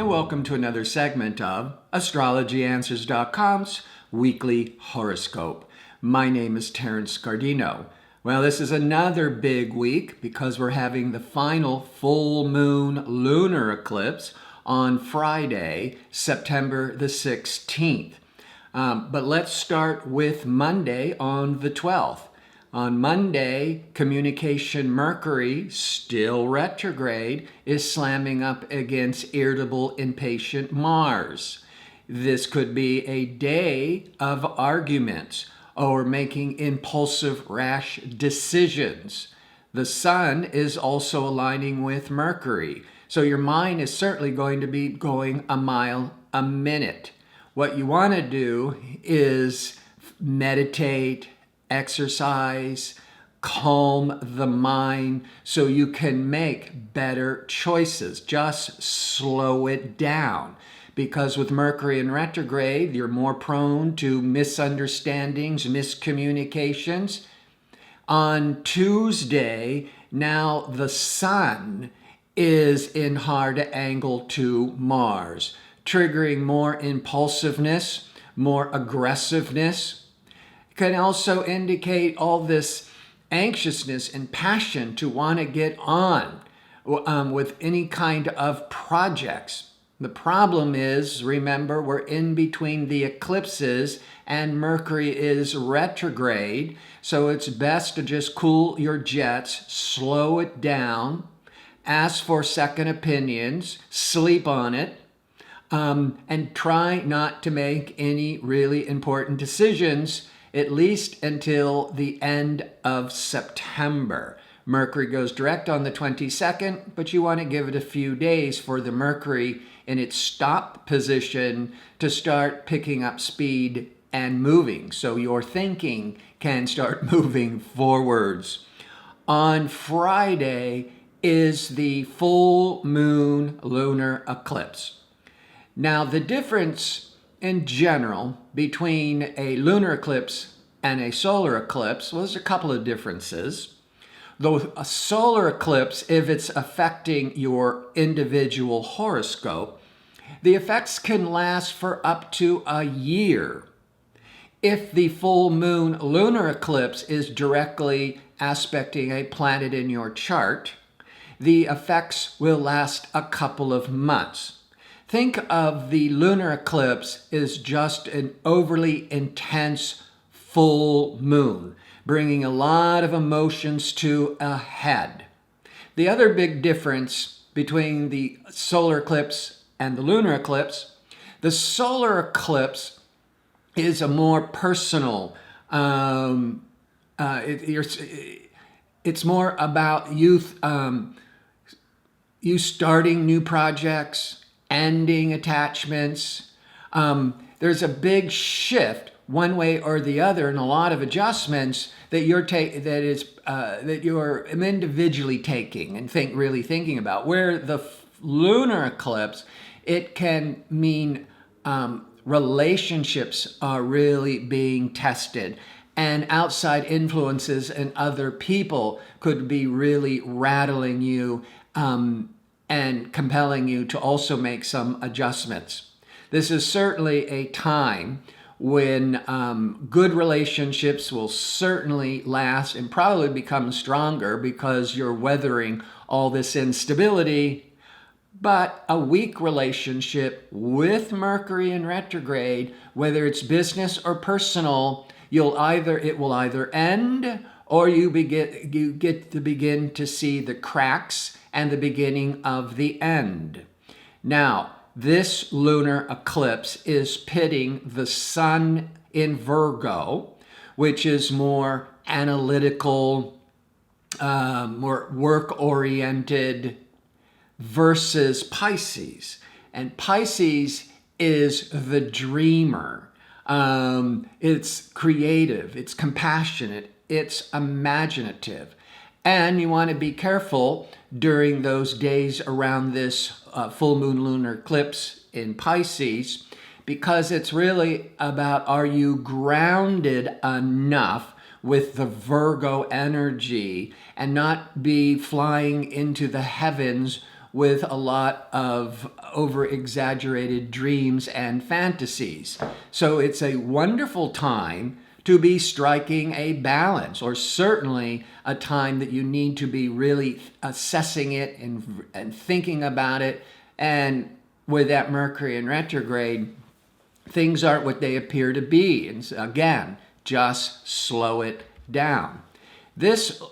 and welcome to another segment of AstrologyAnswers.com's weekly horoscope. My name is Terrence Gardino. Well, this is another big week because we're having the final full moon lunar eclipse on Friday, September the 16th. But let's start with Monday on the 12th. On Monday, communication Mercury, still retrograde, is slamming up against irritable, impatient Mars. This could be a day of arguments or making impulsive, rash decisions. The Sun is also aligning with Mercury, so your mind is certainly going to be going a mile a minute. What you want to do is meditate, exercise, calm the mind so you can make better choices. Just slow it down. Because with Mercury in retrograde, you're more prone to misunderstandings, miscommunications. On Tuesday, now the Sun is in hard angle to Mars, triggering more impulsiveness, more aggressiveness. Can also indicate all this anxiousness and passion to want to get on with any kind of projects. The problem is, remember, we're in between the eclipses and Mercury is retrograde, so it's best to just cool your jets, slow it down, ask for second opinions, sleep on it, and try not to make any really important decisions at least until the end of September. Mercury goes direct on the 22nd, but you want to give it a few days for the Mercury in its stop position to start picking up speed and moving, so your thinking can start moving forwards. On Friday is the full moon lunar eclipse. Now, the difference in general between a lunar eclipse and a solar eclipse, well, there's a couple of differences. Though a solar eclipse, if it's affecting your individual horoscope, the effects can last for up to a year. If the full moon lunar eclipse is directly aspecting a planet in your chart, the effects will last a couple of months. Think of the lunar eclipse as just an overly intense full moon, bringing a lot of emotions to a head. The other big difference between the solar eclipse and the lunar eclipse, the solar eclipse is a more personal, it's more about you starting new projects, ending attachments. There's a big shift one way or the other, and a lot of adjustments that you're individually taking and really thinking about. Where the lunar eclipse, it can mean relationships are really being tested, and outside influences and other people could be really rattling you and compelling you to also make some adjustments. This is certainly a time when good relationships will certainly last and probably become stronger because you're weathering all this instability. But a weak relationship with Mercury in retrograde, whether it's business or personal, it will either end or you get to begin to see the cracks and the beginning of the end. Now, this lunar eclipse is pitting the Sun in Virgo, which is more analytical, more work-oriented, versus Pisces. And Pisces is the dreamer. It's creative, it's compassionate, it's imaginative. And you want to be careful during those days around this full moon lunar eclipse in Pisces, because it's really about, are you grounded enough with the Virgo energy and not be flying into the heavens with a lot of over-exaggerated dreams and fantasies. So it's a wonderful time to be striking a balance, or certainly a time that you need to be really assessing it and thinking about it. And with that Mercury in retrograde, things aren't what they appear to be. And again, just slow it down. This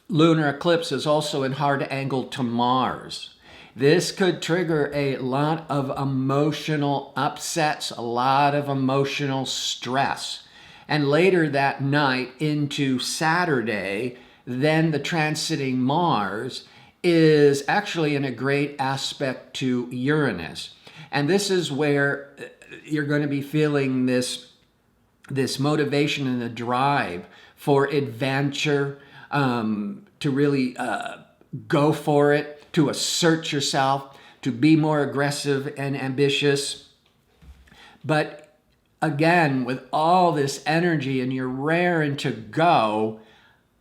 lunar eclipse is also in hard angle to Mars. This could trigger a lot of emotional upsets, a lot of emotional stress. And later that night into Saturday, then the transiting Mars is actually in a great aspect to Uranus. And this is where you're going to be feeling this motivation and the drive for adventure, to really go for it, to assert yourself, to be more aggressive and ambitious. But again, with all this energy and you're raring to go,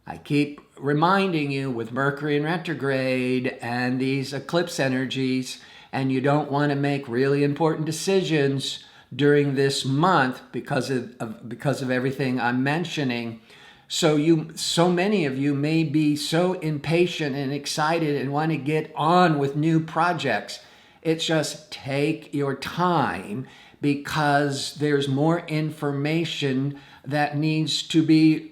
I keep reminding you with Mercury in retrograde and these eclipse energies, and you don't want to make really important decisions during this month because of everything I'm mentioning. So many of you may be so impatient and excited and want to get on with new projects. It's just take your time, because there's more information that needs to be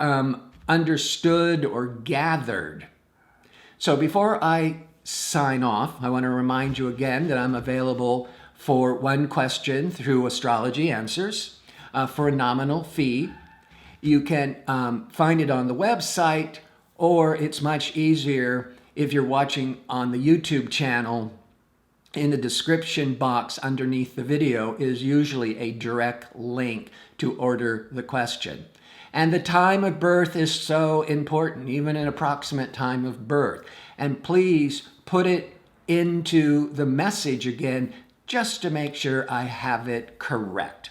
understood or gathered. So before I sign off, I want to remind you again that I'm available for one question through Astrology Answers for a nominal fee. You can find it on the website, or it's much easier if you're watching on the YouTube channel. In the description box underneath the video is usually a direct link to order the question. And the time of birth is so important, even an approximate time of birth. And please put it into the message again, just to make sure I have it correct.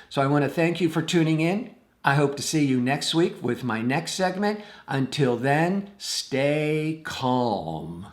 So I want to thank you for tuning in. I hope to see you next week with my next segment. Until then, stay calm.